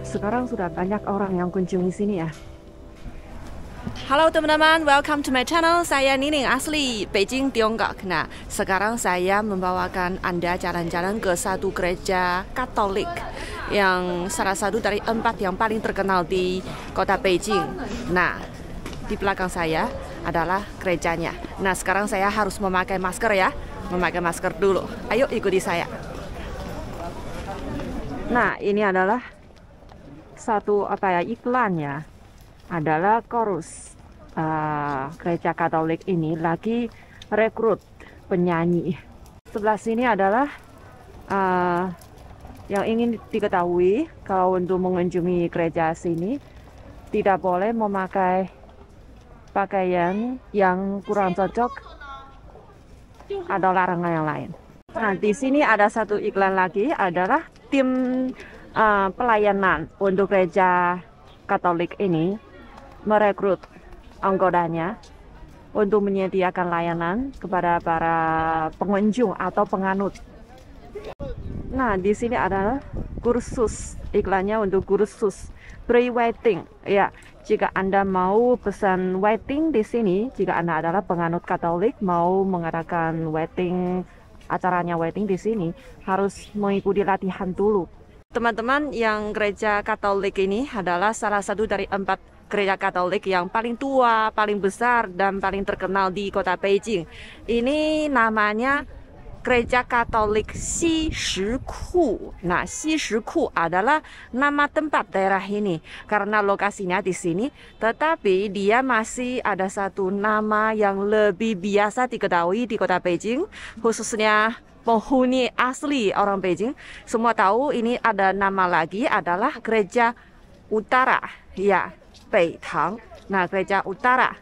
sekarang sudah banyak orang yang kunjungi sini ya. Halo teman-teman, welcome to my channel. Saya Nining, asli Beijing, Tiongkok. Nah, sekarang saya membawakan Anda jalan-jalan ke satu gereja Katolik yang salah satu dari 4 yang paling terkenal di kota Beijing. Nah, di belakang saya adalah gerejanya. Nah, sekarang saya harus memakai masker ya. Memakai masker dulu. Ayo ikuti saya. Nah, ini adalah satu iklannya. Adalah Chorus. Gereja Katolik ini lagi rekrut penyanyi. Sebelah sini adalah yang ingin diketahui kalau untuk mengunjungi gereja sini tidak boleh memakai pakaian yang kurang cocok atau larangan yang lain. Nah, di sini ada satu iklan lagi adalah tim pelayanan untuk gereja Katolik ini merekrut anggotanya untuk menyediakan layanan kepada para pengunjung atau penganut. Nah, di sini adalah kursus, iklannya untuk kursus pre-wedding. Ya, jika Anda mau pesan wedding di sini, jika Anda adalah penganut Katolik mau mengadakan wedding, acaranya wedding di sini, harus mengikuti latihan dulu. Teman-teman, yang gereja Katolik ini adalah salah satu dari 4 gereja Katolik yang paling tua, paling besar, dan paling terkenal di kota Beijing. Ini namanya Gereja Katolik Xishiku. Nah, Xishiku adalah nama tempat daerah ini karena lokasinya di sini. Tetapi dia masih ada satu nama yang lebih biasa diketahui di kota Beijing, khususnya penghuni asli orang Beijing. Semua tahu ini ada nama lagi adalah Gereja Utara. Ya, Beitang. Nah, gereja utara.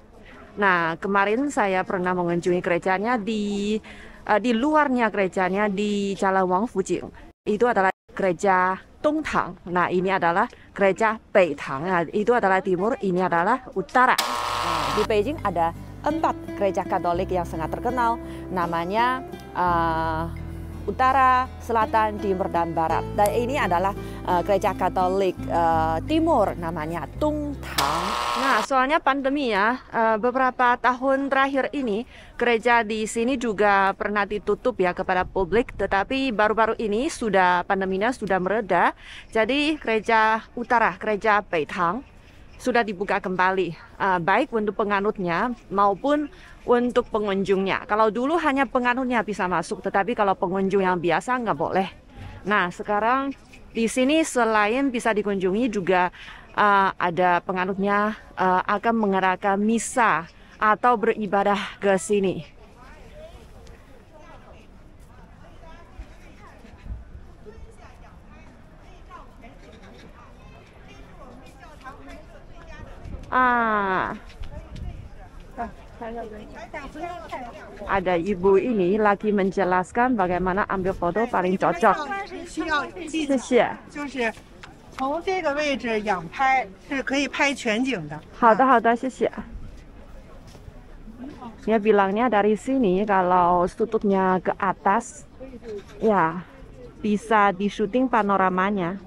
Nah, kemarin saya pernah mengunjungi gerejanya di luarnya gerejanya di Jalan Wang Fujing. Itu adalah gereja Dongtang. Nah, ini adalah gereja Beitang. Nah, itu adalah timur, ini adalah utara. Nah, di Beijing ada 4 gereja Katolik yang sangat terkenal. Namanya Utara, Selatan, Timur, dan Barat. Dan ini adalah gereja Katolik Timur, namanya Dongtang. Nah, soalnya pandemi ya, beberapa tahun terakhir ini gereja di sini juga pernah ditutup ya kepada publik. Tetapi baru-baru ini pandeminya sudah mereda. Jadi gereja Utara, gereja Beitang sudah dibuka kembali, baik untuk penganutnya maupun untuk pengunjungnya. Kalau dulu hanya penganutnya bisa masuk, tetapi kalau pengunjung yang biasa nggak boleh. Nah, sekarang di sini selain bisa dikunjungi juga ada penganutnya akan mengadakan misa atau beribadah ke sini. Ada ibu ini lagi menjelaskan bagaimana ambil foto paling cocok. 从这个位置仰拍是可以拍全景的。好的，好的，谢谢。Dia bilangnya dari sini kalau sudutnya ke atas, ya bisa di syuting panoramanya.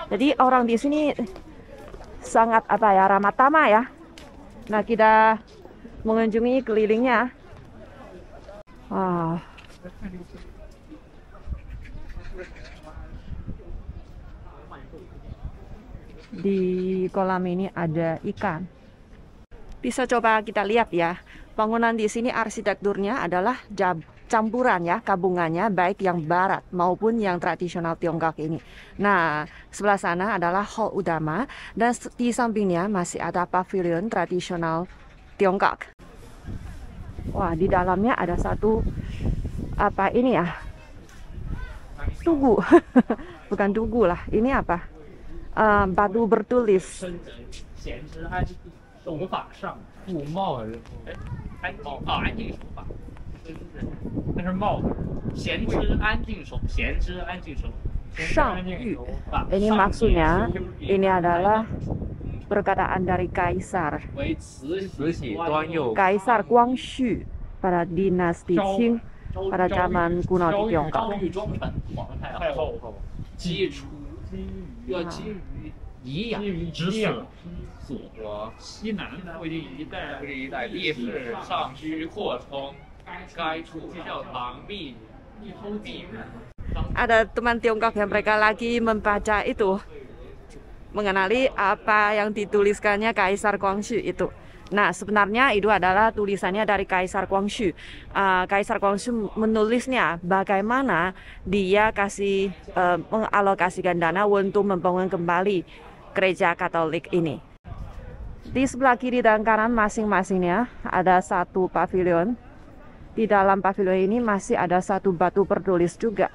Jadi orang di sini sangat ramah tamah ya. Nah, kita mengunjungi kelilingnya. Wah. Di kolam ini ada ikan. Bisa coba kita lihat ya. Bangunan di sini arsitekturnya adalah campuran ya, gabungannya baik yang barat maupun yang tradisional Tiongkok ini. Nah, sebelah sana adalah hall utama dan di sampingnya masih ada pavilion tradisional Tiongkok. Wah, di dalamnya ada satu tugu. Bukan tugu lah, ini apa? Batu bertulis. 那是帽子，闲之安静手，闲之安静手。 Shangyu. Ini maksudnya, ini adalah perkataan dari Kaisar. Kaisar Guangxu pada dinasti Qing pada zaman kuno di Tiongkok. 要基于宜养知识，我西南会议一带历史上需扩充该处教堂密。 Ada teman Tiongkok yang mereka lagi membaca itu, mengenali apa yang dituliskannya Kaisar Guangxu itu. Nah, sebenarnya itu adalah tulisannya dari Kaisar Guangxu. Kaisar Guangxu menulisnya bagaimana dia mengalokasikan dana untuk membangun kembali gereja Katolik ini. Di sebelah kiri dan kanan masing-masingnya ada satu pavilion. Di dalam pavilion ini masih ada satu batu bertulis juga.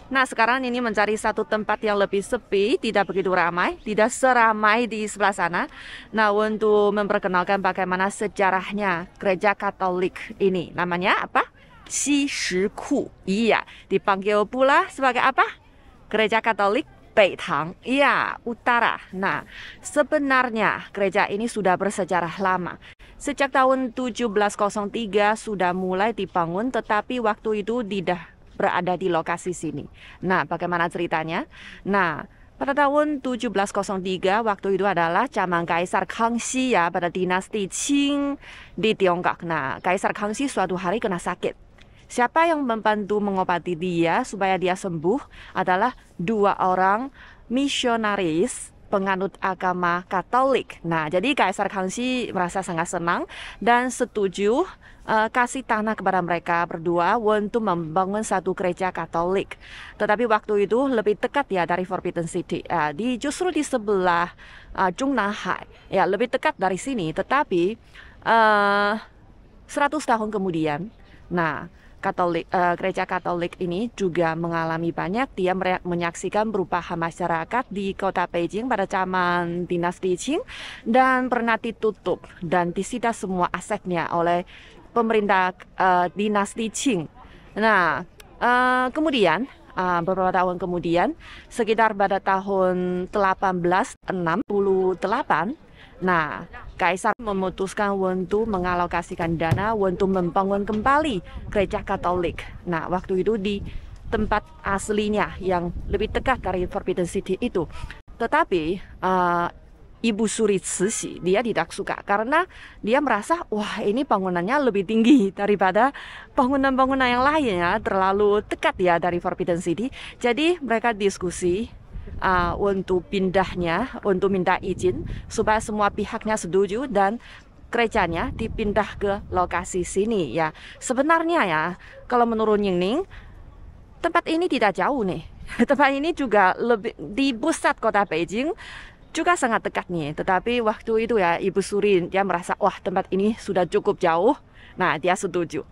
Nah, sekarang ini mencari satu tempat yang lebih sepi, tidak begitu ramai, tidak seramai di sebelah sana. Nah, untuk memperkenalkan bagaimana sejarahnya gereja Katolik ini. Namanya apa? Xishiku. Iya, dipanggil pula sebagai apa? Gereja Katolik Beitang, iya, utara. Nah, sebenarnya gereja ini sudah bersejarah lama. Sejak tahun 1703 sudah mulai dibangun, tetapi waktu itu tidak berada di lokasi sini. Nah, bagaimana ceritanya? Nah, pada tahun 1703 waktu itu adalah zaman Kaisar Kangxi ya, pada dinasti Qing di Tiongkok. Nah, Kaisar Kangxi suatu hari kena sakit. Siapa yang membantu mengobati dia supaya dia sembuh adalah dua orang misionaris penganut agama Katolik. Nah, jadi Kaisar Kangxi merasa sangat senang dan setuju kasih tanah kepada mereka berdua untuk membangun satu gereja Katolik. Tetapi waktu itu lebih dekat ya dari Forbidden City, justru di sebelah Zhongnanhai, ya lebih dekat dari sini. Tetapi 100 tahun kemudian, nah gereja Katolik ini juga mengalami banyak. Dia menyaksikan perubahan masyarakat di kota Beijing pada zaman dinasti Qing dan pernah ditutup dan disita semua asetnya oleh pemerintah dinasti Qing. Nah, kemudian beberapa tahun kemudian, sekitar pada tahun 1868, nah, Kaisar memutuskan untuk mengalokasikan dana untuk membangun kembali gereja Katolik. Nah, waktu itu di tempat aslinya yang lebih dekat dari Forbidden City itu. Tetapi Ibu Suri Cixi dia tidak suka karena dia merasa wah ini bangunannya lebih tinggi daripada bangunan-bangunan yang lain ya, terlalu dekat ya dari Forbidden City. Jadi mereka diskusi untuk pindahnya, untuk minta izin supaya semua pihaknya setuju dan gerejanya dipindah ke lokasi sini ya. Sebenarnya ya, kalau menurut Yingning, tempat ini tidak jauh nih. Tempat ini juga lebih di pusat kota Beijing, juga sangat dekat nih. Tetapi waktu itu ya Ibu Suri dia merasa wah tempat ini sudah cukup jauh. Nah, dia setuju.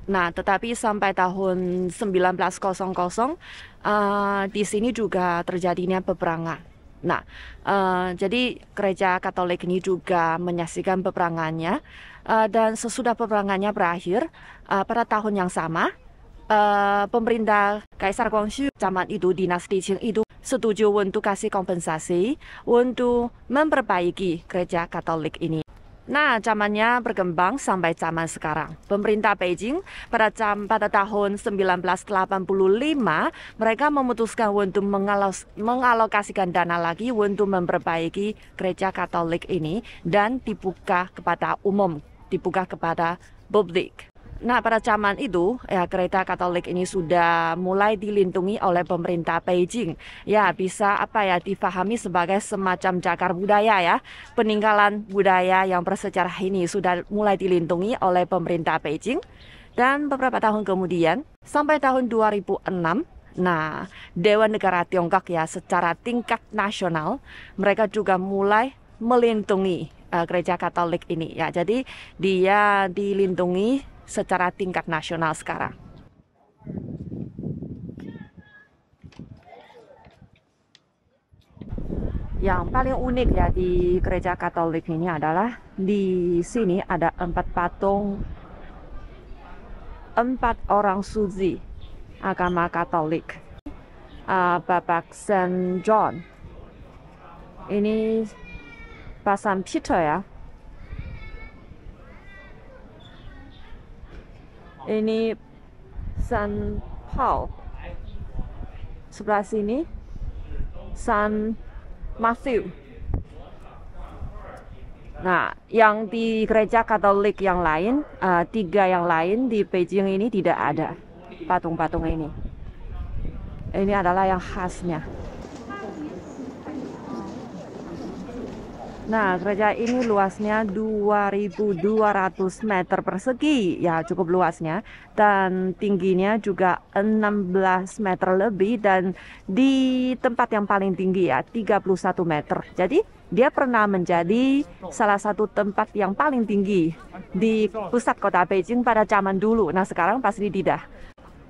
Nah, tetapi sampai tahun 1900 di sini juga terjadinya peperangan. Nah, jadi gereja Katolik ini juga menyaksikan peperangannya dan sesudah peperangannya berakhir pada tahun yang sama, pemerintah Kaisar Guangxu zaman itu dinasti Qing itu setuju untuk kasih kompensasi untuk memperbaiki gereja Katolik ini. Nah, zamannya berkembang sampai zaman sekarang. Pemerintah Beijing pada tahun 1985 mereka memutuskan untuk mengalokasikan dana lagi untuk memperbaiki gereja Katolik ini dan dibuka kepada umum, dibuka kepada publik. Nah, pada zaman itu, ya gereja Katolik ini sudah mulai dilindungi oleh pemerintah Beijing. Ya, bisa difahami sebagai semacam cagar budaya ya. Peninggalan budaya yang bersejarah ini sudah mulai dilindungi oleh pemerintah Beijing. Dan beberapa tahun kemudian, sampai tahun 2006, nah, Dewan Negara Tiongkok ya secara tingkat nasional, mereka juga mulai melindungi gereja Katolik ini ya. Jadi dia dilindungi secara tingkat nasional sekarang. Yang paling unik ya di gereja Katolik ini adalah di sini ada 4 patung 4 orang suci agama Katolik. Bapak Saint John, ini Pak Saint Peter ya. Ini San Paul. Sebelah sini San Matthew. Nah, yang di gereja Katolik yang lain, 3 yang lain di Beijing ini tidak ada patung-patung ini. Ini adalah yang khasnya. Nah, gereja ini luasnya 2.200 meter persegi, ya cukup luasnya. Dan tingginya juga 16 meter lebih, dan di tempat yang paling tinggi ya 31 meter. Jadi dia pernah menjadi salah satu tempat yang paling tinggi di pusat kota Beijing pada zaman dulu. Nah, sekarang pasti tidak.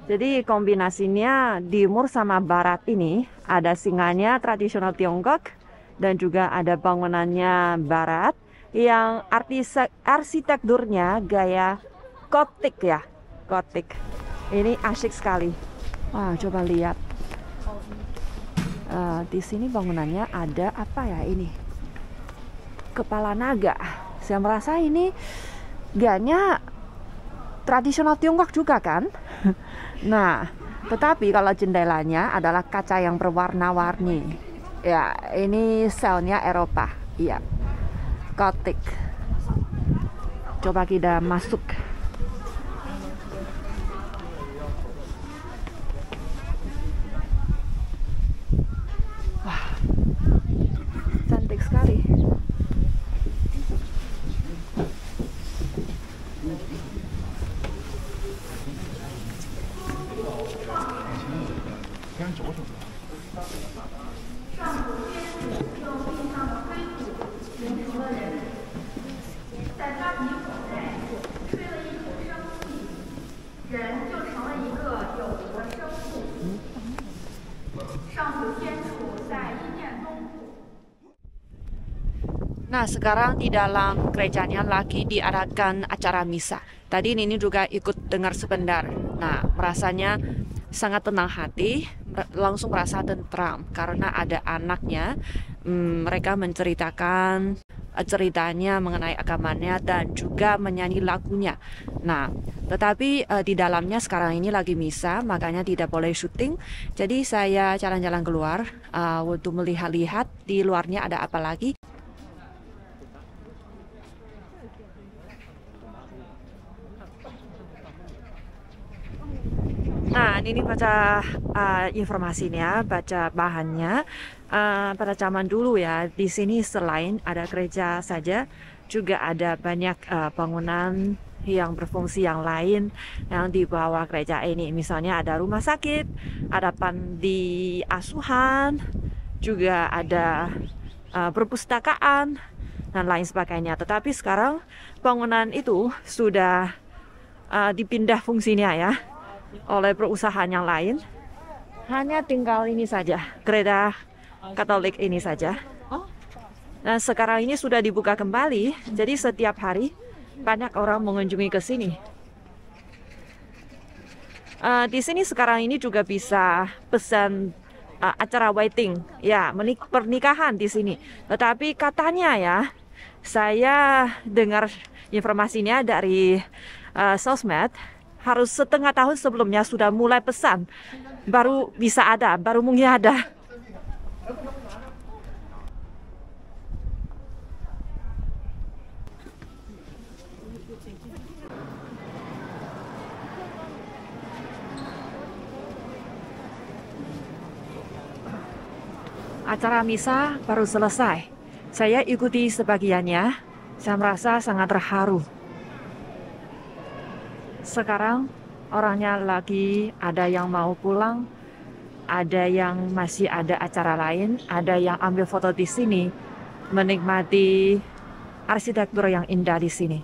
Jadi kombinasinya timur sama barat ini ada singanya tradisional Tiongkok, dan juga ada bangunannya barat yang arsitekturnya gaya gotik ya, gotik. Ini asyik sekali. Wah, coba lihat. Di sini bangunannya ada apa ya ini? Kepala naga. Saya merasa ini gayanya tradisional Tiongkok juga kan? Nah, tetapi kalau jendelanya adalah kaca yang berwarna-warni. Ya, ini stylenya Eropa. Iya, gotik. Coba kita masuk. Wah, cantik sekali. Nah, sekarang di dalam gerejanya lagi diadakan acara misa. Tadi Nini juga ikut dengar sebentar. Nah, rasanya sangat tenang hati, langsung merasa tentram karena ada anaknya. Mereka menceritakan ceritanya mengenai agamanya dan juga menyanyi lagunya. Nah, tetapi di dalamnya sekarang ini lagi misa, makanya tidak boleh syuting. Jadi saya jalan-jalan keluar untuk melihat-lihat di luarnya ada apa lagi. Nah, ini baca informasinya, baca bahannya. Pada zaman dulu ya, di sini selain ada gereja saja, juga ada banyak bangunan yang berfungsi yang lain yang di bawah gereja ini. Misalnya ada rumah sakit, ada panti asuhan, juga ada perpustakaan, dan lain sebagainya. Tetapi sekarang bangunan itu sudah dipindah fungsinya ya oleh perusahaan yang lain. Hanya tinggal ini saja, gereja Katolik ini saja. Dan sekarang ini sudah dibuka kembali, jadi setiap hari banyak orang mengunjungi ke sini. Di sini sekarang ini juga bisa pesan acara wedding, ya pernikahan di sini. Tetapi katanya ya, saya dengar informasinya dari sosmed, harus setengah tahun sebelumnya sudah mulai pesan, baru bisa ada, baru mungkin ada. Acara misa baru selesai. Saya ikuti sebagiannya, saya merasa sangat terharu. Sekarang orangnya lagi ada yang mau pulang, ada yang masih ada acara lain, ada yang ambil foto di sini, menikmati arsitektur yang indah di sini.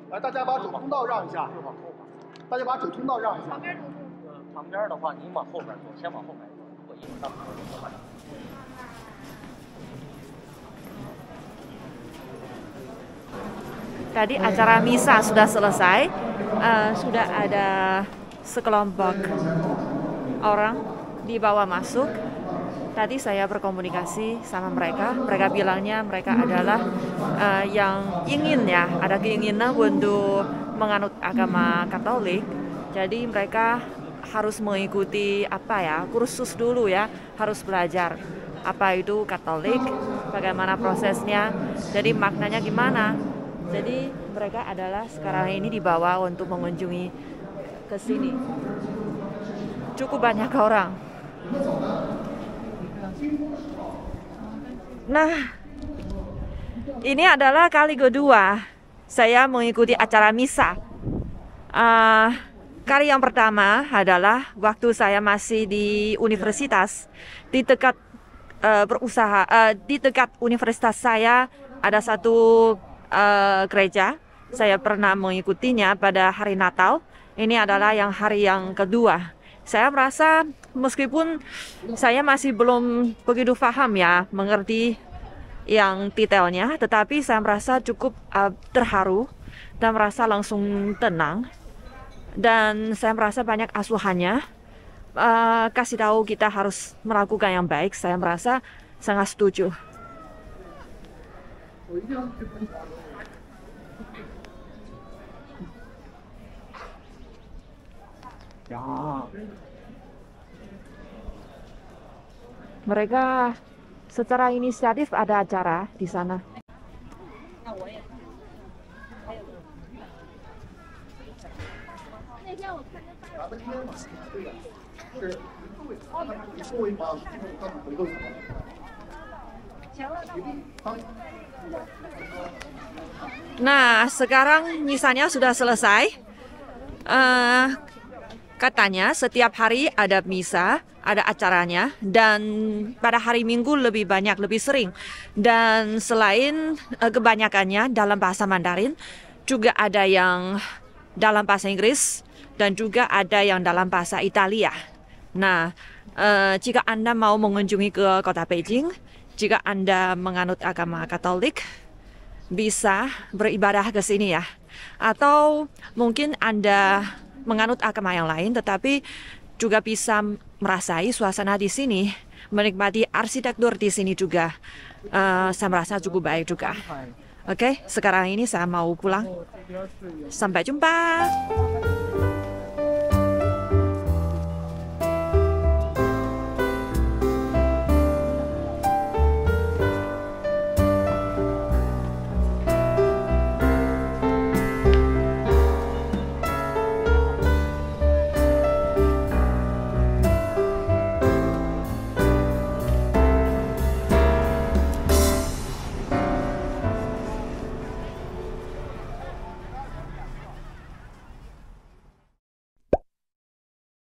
来，大家把主通道让一下，大家把主通道让一下。旁边的话，你往后边走，先往后边走，我一会儿到。Tadi acara misa sudah selesai, sudah ada sekelompok orang dibawa masuk. Tadi saya berkomunikasi sama mereka bilangnya mereka adalah yang ingin ya, ada keinginan untuk menganut agama Katolik. Jadi mereka harus mengikuti kursus dulu ya, harus belajar apa itu Katolik, bagaimana prosesnya, jadi maknanya gimana. Jadi mereka adalah sekarang ini dibawa untuk mengunjungi ke sini. Cukup banyak orang. Nah, ini adalah kali kedua saya mengikuti acara misa. Kali yang pertama adalah waktu saya masih di universitas, di dekat di dekat universitas saya ada satu gereja. Saya pernah mengikutinya pada hari Natal. Ini adalah hari yang kedua. Saya merasa meskipun saya masih belum begitu paham ya, mengerti yang detailnya, tetapi saya merasa cukup terharu dan merasa langsung tenang. Dan saya merasa banyak asuhannya kasih tahu kita harus melakukan yang baik. Saya merasa sangat setuju. Mereka secara inisiatif ada acara di sana. Nah, sekarang misanya sudah selesai. Katanya setiap hari ada misa, ada acaranya, dan pada hari Minggu lebih banyak, lebih sering. Dan selain kebanyakannya dalam bahasa Mandarin, juga ada yang dalam bahasa Inggris, dan juga ada yang dalam bahasa Italia. Nah, jika Anda mau mengunjungi ke kota Beijing, jika Anda menganut agama Katolik, bisa beribadah ke sini ya. Atau mungkin Anda menganut agama yang lain, tetapi juga bisa merasai suasana di sini, menikmati arsitektur di sini juga. Saya merasa cukup baik juga. Oke, sekarang ini saya mau pulang. Sampai jumpa.